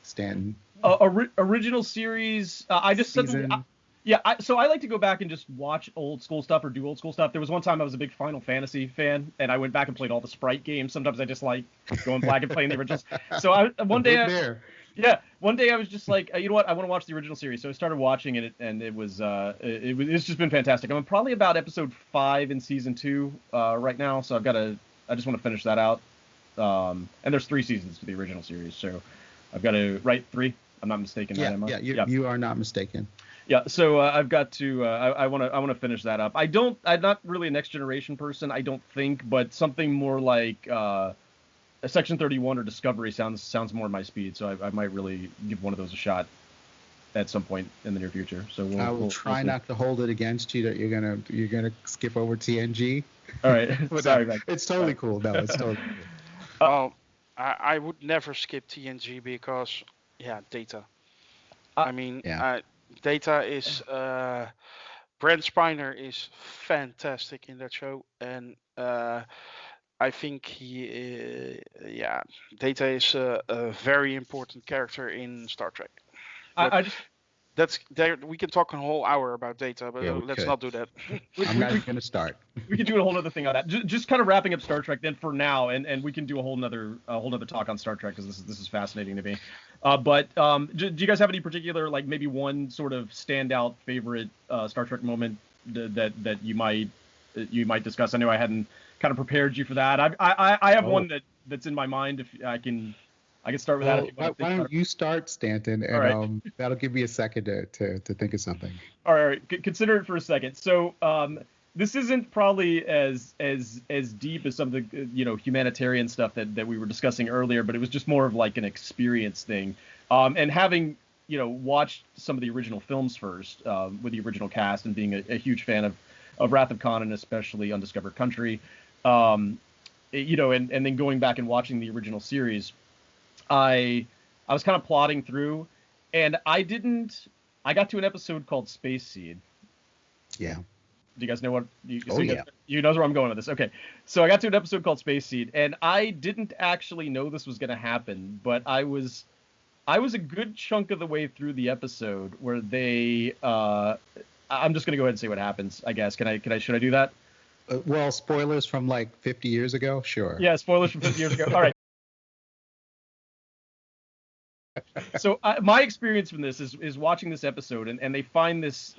Stanton? Original series. I just suddenly. So I like to go back and just watch old school stuff or do old school stuff. There was one time I was a big Final Fantasy fan, and I went back and played all the Sprite games. Sometimes I just like going back and playing the originals. So one day I was just like, you know what, I want to watch the original series. So I started watching it, and it's just been fantastic. I'm probably about episode 5 in season 2 right now. So I just want to finish that out. And there's 3 seasons to the original series, so I've got to write 3. I'm not mistaken. You are not mistaken. Yeah, so I've got to. I want to finish that up. I'm not really a Next Generation person, I don't think, but something more like a Section 31 or Discovery sounds more my speed. So I might really give one of those a shot at some point in the near future. So I will try not to hold it against you that you're gonna skip over TNG. All right, sorry, man. It's totally cool. No, it's totally cool. Well, I would never skip TNG because Data. Data is Brent Spiner is fantastic in that show, and I think Data is a very important character in Star Trek. We can talk a whole hour about Data, but let's not do that. I'm not going to start. We could do a whole other thing on that. Just kind of wrapping up Star Trek then for now, and we can do a whole nother talk on Star Trek because this is fascinating to me. But do you guys have any particular, like maybe one sort of standout favorite Star Trek moment that you might discuss? I know I hadn't kind of prepared you for that. I have one that's in my mind. If I can start with that. Why don't you start, Stanton, and right. That'll give me a second to think of something. All right. Consider it for a second. So this isn't probably as deep as some of the humanitarian stuff that we were discussing earlier, but it was just more of like an experience thing. And having watched some of the original films first with the original cast and being a huge fan of Wrath of Khan and especially Undiscovered Country, and then going back and watching the original series. I was kind of plodding through, and I got to an episode called Space Seed. Yeah. Do you guys know what? You know where I'm going with this. Okay. So I got to an episode called Space Seed, and I didn't actually know this was going to happen, but I was a good chunk of the way through the episode where they. I'm just going to go ahead and say what happens, I guess. Should I do that? Well, spoilers from like 50 years ago? Sure. Yeah, spoilers from 50 years ago. All right. So my experience from this is watching this episode, and they find this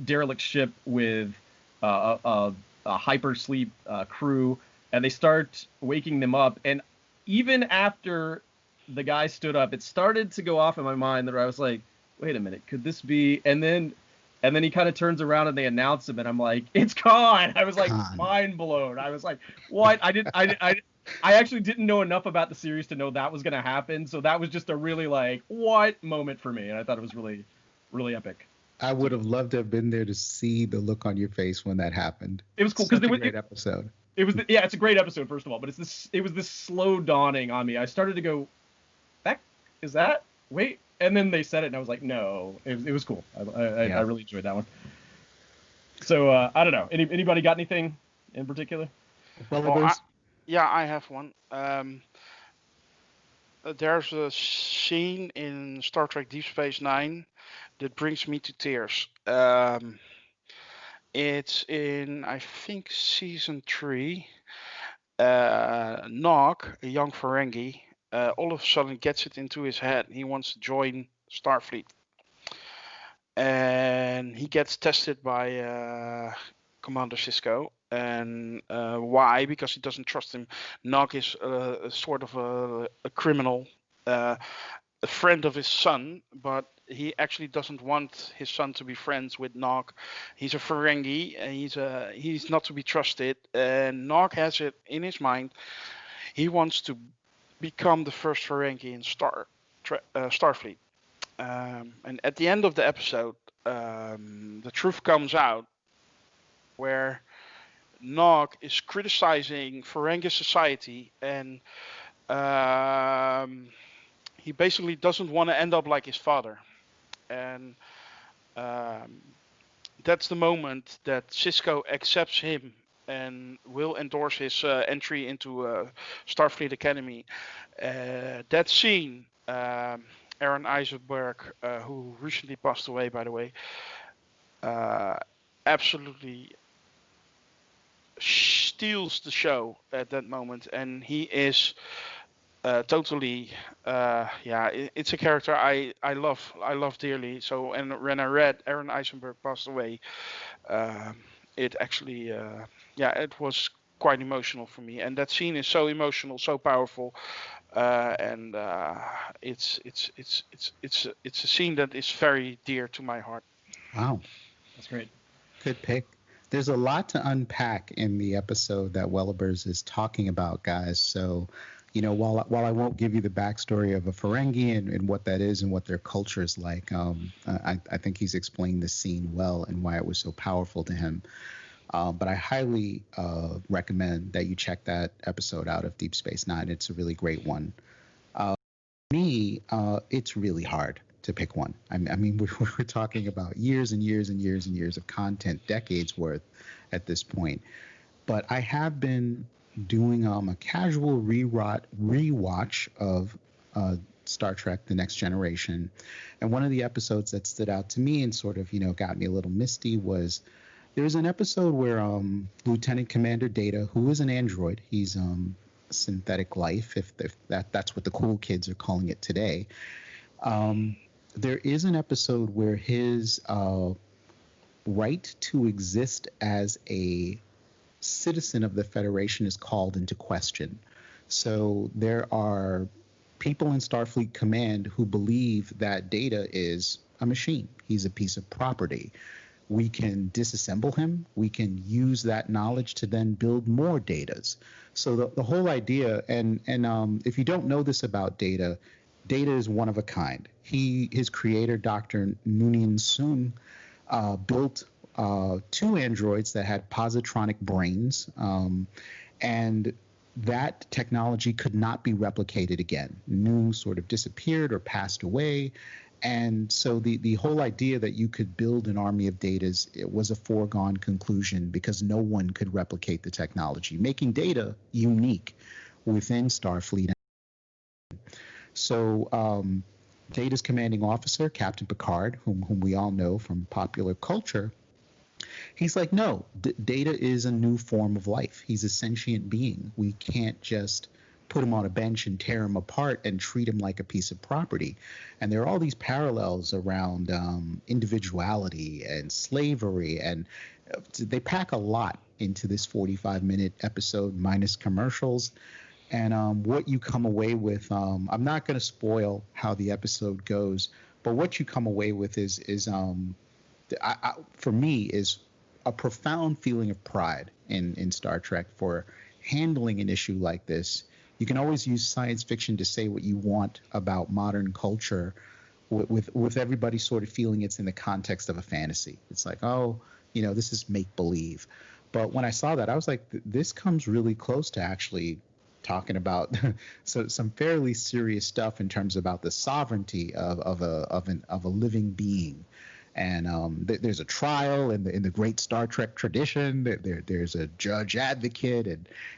derelict ship with a hypersleep crew, and they start waking them up. And even after the guy stood up, it started to go off in my mind that I was like, wait a minute, could this be? And then he kind of turns around and they announce him, and I'm like, it's Khan. I was like mind blown. I was like, what? I actually didn't know enough about the series to know that was going to happen. So that was just a really like, what moment for me. And I thought it was really, really epic. I would have loved to have been there to see the look on your face when that happened. It was cool because it was a great episode. It was it's a great episode, first of all, but it was this slow dawning on me. I started to go, wait, and then they said it, and I was like, no, it was cool. I really enjoyed that one. So I don't know. Anybody got anything in particular? I have one. There's a scene in Star Trek Deep Space Nine that brings me to tears. It's in, I think, season 3. Nog, a young Ferengi, all of a sudden gets it into his head. He wants to join Starfleet. And he gets tested by Commander Sisko. And why? Because he doesn't trust him. Nog is sort of a criminal, a friend of his son, but he actually doesn't want his son to be friends with Nog. He's a Ferengi, and he's not to be trusted. And Nog has it in his mind. He wants to become the first Ferengi in Starfleet. And at the end of the episode, the truth comes out where Nog is criticizing Ferengi society, and he basically doesn't want to end up like his father. And that's the moment that Sisko accepts him and will endorse his entry into Starfleet Academy. That scene, Aaron Eisenberg, who recently passed away, by the way, absolutely steals the show at that moment, and he is totally it's a character I love dearly. So, and when I read Aaron Eisenberg passed away, it actually it was quite emotional for me, and that scene is so emotional, so powerful, and it's a scene that is very dear to my heart. Wow, that's great. Good pick. There's a lot to unpack in the episode that Wellibers is talking about, guys. So, while I won't give you the backstory of a Ferengi and what that is and what their culture is like, I think he's explained the scene well and why it was so powerful to him. But I highly recommend that you check that episode out of Deep Space Nine. It's a really great one. For me, it's really hard to pick one. I mean, we're talking about years and years and years and years of content, decades worth at this point. But I have been doing a casual rewatch of Star Trek: The Next Generation, and one of the episodes that stood out to me and sort of got me a little misty was there's an episode where Lieutenant Commander Data, who is an android, he's synthetic life, if that's what the cool kids are calling it today. There is an episode where his right to exist as a citizen of the Federation is called into question. So there are people in Starfleet Command who believe that Data is a machine. He's a piece of property. We can disassemble him. We can use that knowledge to then build more Datas. So the whole idea, and if you don't know this about Data, Data is one of a kind. His creator, Dr. Noonien Soong, built two androids that had positronic brains, and that technology could not be replicated again. Noong sort of disappeared or passed away, and so the whole idea that you could build an army of Datas, it was a foregone conclusion because no one could replicate the technology, making Data unique within Starfleet. So Data's commanding officer, Captain Picard, whom we all know from popular culture, he's like, no, Data is a new form of life. He's a sentient being. We can't just put him on a bench and tear him apart and treat him like a piece of property. And there are all these parallels around individuality and slavery, and they pack a lot into this 45-minute episode minus commercials. And what you come away with, I'm not going to spoil how the episode goes, but what you come away with is for me, is a profound feeling of pride in Star Trek for handling an issue like this. You can always use science fiction to say what you want about modern culture, with everybody sort of feeling it's in the context of a fantasy. It's like, oh, this is make-believe. But when I saw that, I was like, this comes really close to actually talking about some fairly serious stuff in terms about the sovereignty of a living being. And there's a trial in the great Star Trek tradition. There's a judge advocate,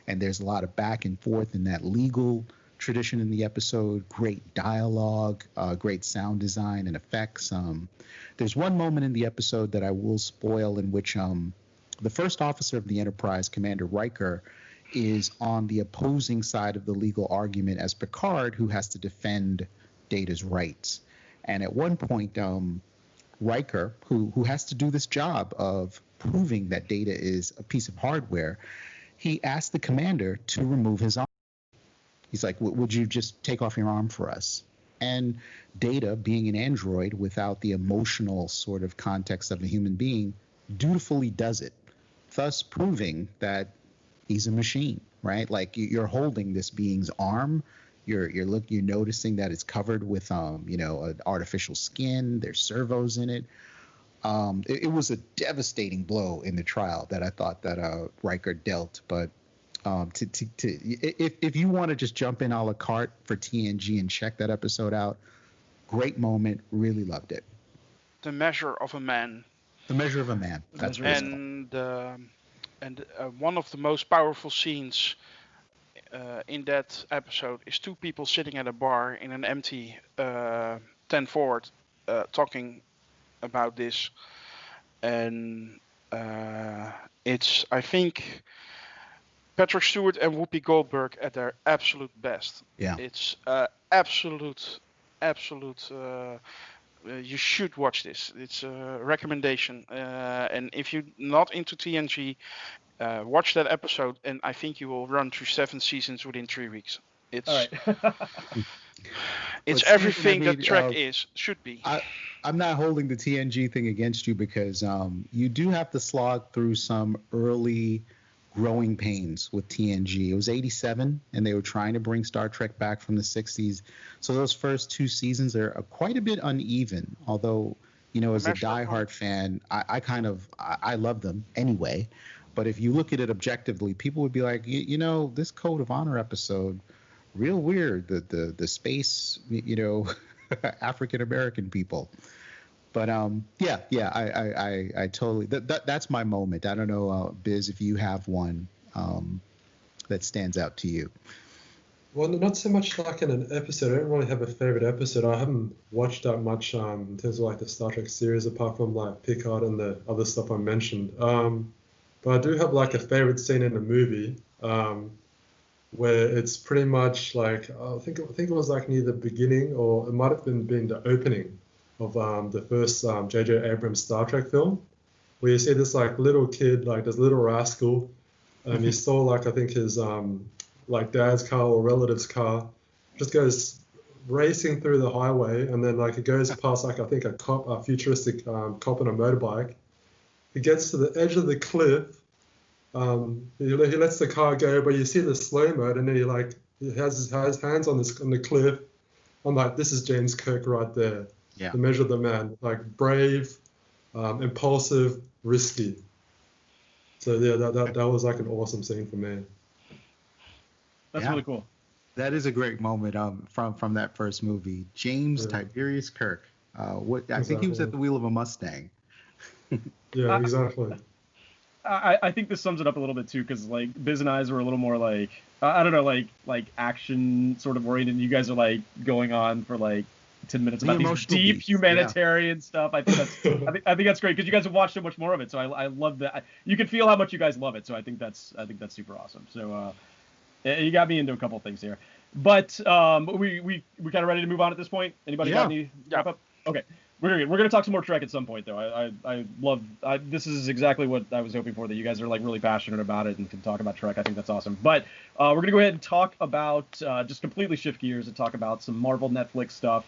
and there's a lot of back and forth in that legal tradition in the episode. Great dialogue, great sound design and effects. There's one moment in the episode that I will spoil in which the first officer of the Enterprise, Commander Riker, is on the opposing side of the legal argument as Picard, who has to defend Data's rights. And at one point, Riker, who has to do this job of proving that Data is a piece of hardware, he asked the commander to remove his arm. He's like, would you just take off your arm for us? And Data, being an android without the emotional sort of context of a human being, dutifully does it, thus proving that he's a machine, right? Like, you're holding this being's arm. You're noticing that it's covered with an artificial skin. There's servos in it. It was a devastating blow in the trial that I thought that Riker dealt. But if you want to just jump in a la carte for TNG and check that episode out, great moment. Really loved it. The Measure of a Man. The Measure of a Man. That's right. And one of the most powerful scenes in that episode is two people sitting at a bar in an empty 10 forward talking about this. And it's, I think, Patrick Stewart and Whoopi Goldberg at their absolute best. Yeah. It's absolute. You should watch this. It's a recommendation. And if you're not into TNG, watch that episode, and I think you will run through 7 seasons within 3 weeks. It's All right. it's everything that Trek should be. I'm not holding the TNG thing against you because you do have to slog through some early growing pains with TNG. It was 87, and they were trying to bring Star Trek back from the 60s. So those first 2 seasons are quite a bit uneven, although, as a diehard fan, I love them anyway. But if you look at it objectively, people would be like, this Code of Honor episode, real weird. The space, African American people. But I totally that's my moment. I don't know, Biz, if you have one that stands out to you. Well, not so much like in an episode. I don't really have a favorite episode. I haven't watched that much in terms of like the Star Trek series, apart from like Picard and the other stuff I mentioned. But I do have like a favorite scene in the movie where it's pretty much like I think it was like near the beginning, or it might have been the opening of the first J.J. Abrams Star Trek film, where you see this like little kid, like this little rascal, and he saw like I think his like dad's car or relative's car, just goes racing through the highway, and then like it goes past like I think a futuristic cop on a motorbike. He gets to the edge of the cliff. He lets the car go, but you see the slow mode, and then he has his hands on the cliff. I'm like, this is James Kirk right there. Yeah. The measure of the man, like brave, impulsive, risky. So yeah, that was like an awesome scene for me. That's really cool. That is a great moment from that first movie. James Tiberius Kirk. I think he was at the wheel of a Mustang. Yeah, exactly. I think this sums it up a little bit too, because like Biz and I were a little more like I don't know, like action sort of oriented. You guys are like going on for like 10 minutes about these deep humanitarian stuff. I think that's great because you guys have watched so much more of it. So I love that. You can feel how much you guys love it. So I think that's super awesome. So you got me into a couple of things here, but we kind of ready to move on at this point. Anybody got any wrap up? Okay. We're gonna talk some more Trek at some point though. I love this is exactly what I was hoping for, that you guys are like really passionate about it and can talk about Trek. I think that's awesome. But we're gonna go ahead and talk about just completely shift gears and talk about some Marvel Netflix stuff.